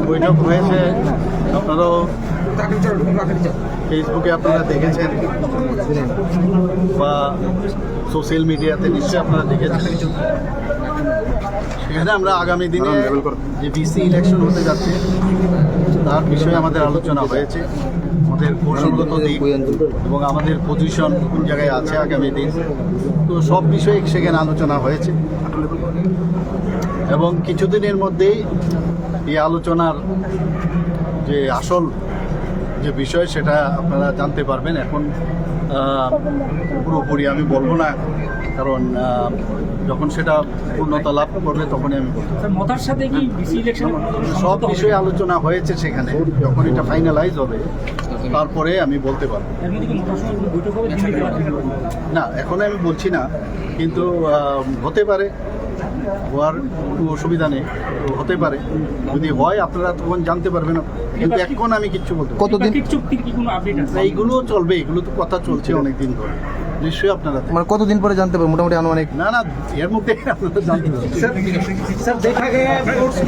বৈঠক হয়েছে, আপনারাও ফেসবুকে আপনারা দেখেছেন বা সোশ্যাল মিডিয়াতে নিশ্চয়ই আপনারা দেখেছেন। সেখানে আমরা আগামী দিনে যে বিসি ইলেকশন হতে যাচ্ছে তার বিষয়ে আমাদের আলোচনা হয়েছে, আমাদের কৌশলগত দিক এবং আমাদের পজিশন কোন জায়গায় আছে আগামী দিন, তো সব বিষয়ে সেখানে আলোচনা হয়েছে। এবং কিছুদিনের মধ্যেই এই আলোচনার যে আসল যে বিষয় সেটা আপনারা জানতে পারবেন। এখন পুরোপুরি আমি বলবো না, কারণ যখন সেটা পূর্ণতা লাভ করবে তখনই আমি বলবো। মতার সাথে কি বিসি ইলেকশন সব বিষয়ে আলোচনা হয়েছে সেখানে, যখন এটা ফাইনালাইজ হবে তারপরে আমি বলতে পারবো। এর মধ্যে কি মতার সঙ্গে কোনো বৈঠক হবে? না, এখন আমি বলছি না, কিন্তু হতে পারে, হওয়ার কোনো অসুবিধা নেই, হতে পারে। যদি হয় আপনারা তখন জানতে পারবেন, কিন্তু এখন আমি কিচ্ছু বলতে পারবো না। কতদিন চুক্তির কি কোনো আপডেট আছে? এইগুলোও চলবে, এগুলো তো কথা চলছে অনেকদিন ধরে, নিশ্চয়ই আপনারা মানে কতদিন পরে জানতে পারবেন মোটামুটি আনুমানিক? না এর মধ্যে আপনারা জানতে পারবেন। স্যার দেখা গেছে